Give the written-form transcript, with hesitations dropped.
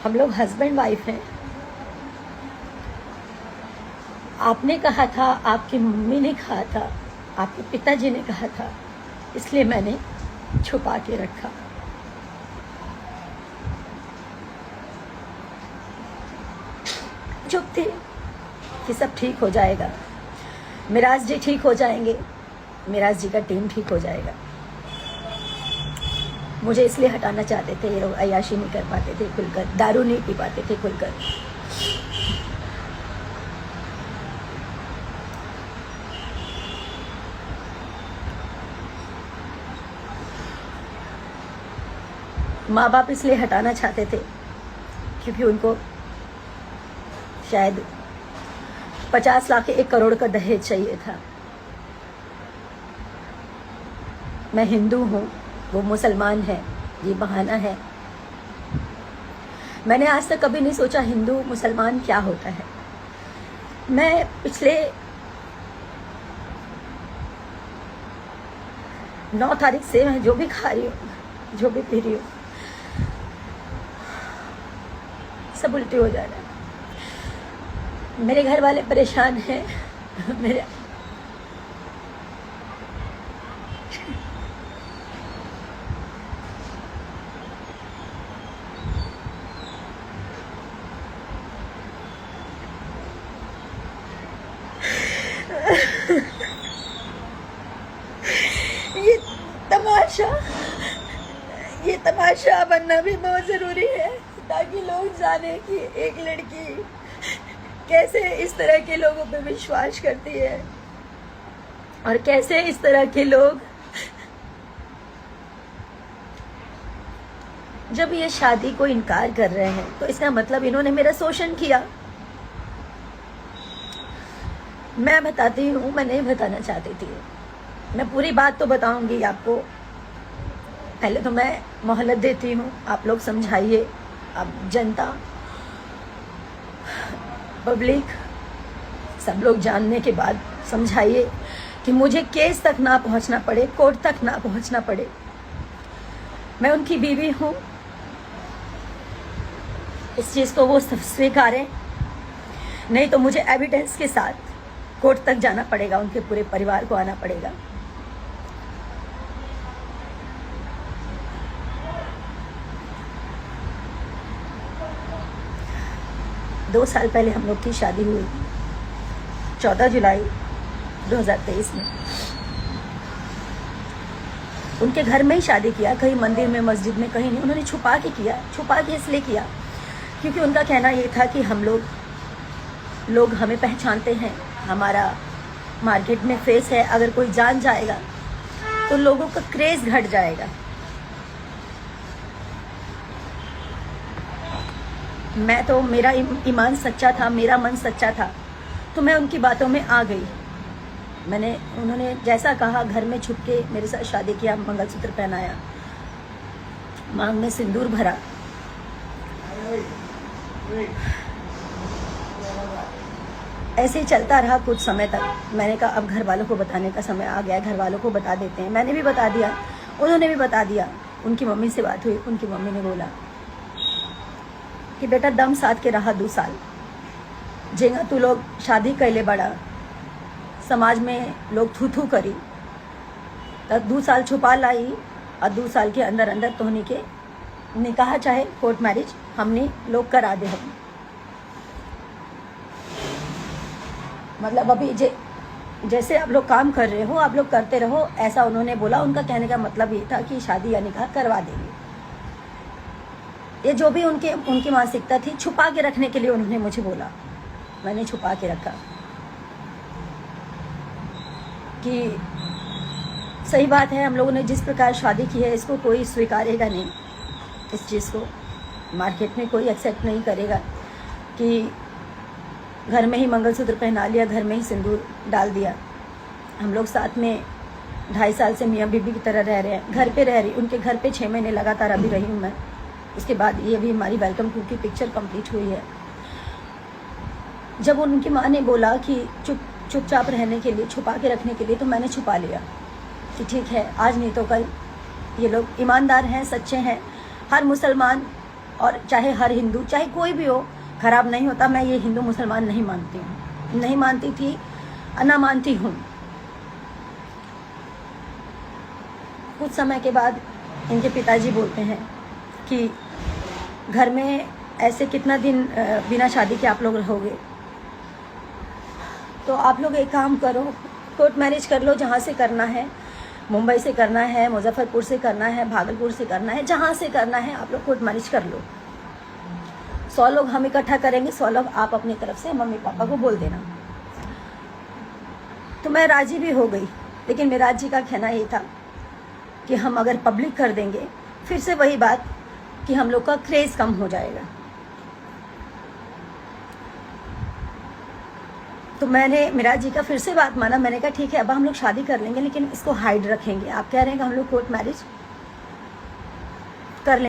हम लोग husband wife हैं। आपने कहा था, आपकी मम्मी ने कहा था, आपके पिताजी ने कहा था, इसलिए मैंने छुपा के रखा। चुप थी कि सब ठीक हो जाएगा, मिराज जी ठीक हो जाएंगे, मिराज जी का टीम ठीक हो जाएगा। मुझे इसलिए हटाना चाहते थे, ये लोग अय्याशी नहीं कर पाते थे खुलकर, दारू नहीं पी पाते थे खुलकर। माँ बाप इसलिए हटाना चाहते थे क्योंकि उनको शायद 50 लाख 1 करोड़ का दहेज चाहिए था। मैं हिंदू हूँ, वो मुसलमान है, ये बहाना है। मैंने आज तक कभी नहीं सोचा हिंदू मुसलमान क्या होता है। मैं पिछले 9 तारीख से मैं जो भी खा रही हूँ, जो भी पी रही हूँ, सब उल्टी हो जा रहा है। मेरे घर वाले परेशान हैं। मेरे ये तमाशा ये तमाशा बनना भी बहुत जरूरी है ताकि लोग जाने कि एक लड़की कैसे इस तरह के लोगों पे विश्वास करती है और कैसे इस तरह के लोग जब ये शादी को इनकार कर रहे हैं तो इसका मतलब इन्होंने मेरा शोषण किया। मैं बताती हूँ, मैं नहीं बताना चाहती थी। मैं पूरी बात तो बताऊंगी आपको। पहले तो मैं मोहलत देती हूँ, आप लोग समझाइए, आप जनता, पब्लिक, सब लोग जानने के बाद समझाइए कि मुझे केस तक ना पहुंचना पड़े, कोर्ट तक ना पहुंचना पड़े। मैं उनकी बीवी हूँ, इस चीज को वो स्वीकारें, नहीं तो मुझे एविडेंस के साथ कोर्ट तक जाना पड़ेगा, उनके पूरे परिवार को आना पड़ेगा। दो साल पहले हम लोग की शादी हुई, 14 जुलाई 2023 में। उनके घर में ही शादी किया, कहीं मंदिर में, मस्जिद में, कहीं नहीं। उन्होंने छुपा के किया। छुपा के इसलिए किया क्योंकि उनका कहना ये था कि हम लोग हमें पहचानते हैं, हमारा मार्केट में फेस है, अगर कोई जान जाएगा तो लोगों का क्रेज घट जाएगा। मैं तो, मेरा ईमान सच्चा था, मेरा मन सच्चा था, तो मैं उनकी बातों में आ गई। उन्होंने जैसा कहा, घर में छुप के मेरे साथ शादी किया, मंगलसूत्र पहनाया, मांग में सिंदूर भरा। ऐसे ही चलता रहा कुछ समय तक। मैंने कहा अब घर वालों को बताने का समय आ गया है, घर वालों को बता देते हैं। मैंने भी बता दिया, उन्होंने भी बता दिया। उनकी मम्मी से बात हुई, उनकी मम्मी ने बोला कि बेटा दम साथ के रहा 2 साल, जेगा तू लोग शादी कैले बड़ा, समाज में लोग थू थू करी, तब 2 साल छुपा लाई और 2 साल के अंदर अंदर तोहनी के निकाह चाहे कोर्ट मैरिज हमने लोग करा दे। हम मतलब अभी जैसे आप लोग काम कर रहे हो, आप लोग करते रहो, ऐसा उन्होंने बोला। उनका कहने का मतलब ये था कि शादी या निकाह करवा देंगे। ये जो भी उनकी मानसिकता थी, छुपा के रखने के लिए उन्होंने मुझे बोला। मैंने छुपा के रखा कि सही बात है, हम लोगों ने जिस प्रकार शादी की है इसको कोई स्वीकारेगा नहीं। इस चीज़ को मार्केट में कोई एक्सेप्ट नहीं करेगा कि घर में ही मंगलसूत्र पहना लिया, घर में ही सिंदूर डाल दिया। हम लोग साथ में 2.5 साल से मियाँ बीबी की तरह रह रहे हैं, घर पे रह रही। उनके घर पे 6 महीने लगातार अभी रही हूँ मैं। उसके बाद ये भी हमारी वेलकम टू की पिक्चर कंप्लीट हुई है। जब उनकी माँ ने बोला कि चुपचाप रहने के लिए, छुपा के रखने के लिए, तो मैंने छुपा लिया कि ठीक है, आज नहीं तो कल ये लोग ईमानदार हैं, सच्चे हैं। हर मुसलमान और चाहे हर हिंदू, चाहे कोई भी हो, खराब नहीं होता। मैं ये हिंदू मुसलमान नहीं मानती हूँ, नहीं मानती थी, ना मानती हूँ। कुछ समय के बाद इनके पिताजी बोलते हैं कि घर में ऐसे कितना दिन बिना शादी के आप लोग रहोगे, तो आप लोग एक काम करो, कोर्ट मैरिज कर लो, जहाँ से करना है, मुंबई से करना है, मुजफ्फरपुर से करना है, भागलपुर से करना है, जहाँ से करना है आप लोग कोर्ट मैरिज कर लो। 100 लोग हम इकट्ठा करेंगे, 100 लोग आप अपनी तरफ से मम्मी पापा को बोल देना। तो मैं राजी भी हो गई, लेकिन मेराज जी का कहना ये था कि हम अगर पब्लिक कर देंगे, फिर से वही बात कि हम लोग का क्रेज़ कम हो जाएगा। तो मैंने मिराज जी का फिर से बात माना। मैंने कहा ठीक है, अब हम लोग शादी कर लेंगे, लेकिन इसको हाइड रखेंगे। आप कह रहे हैं कि हम लोग कोर्ट मैरिज कर लेंगे।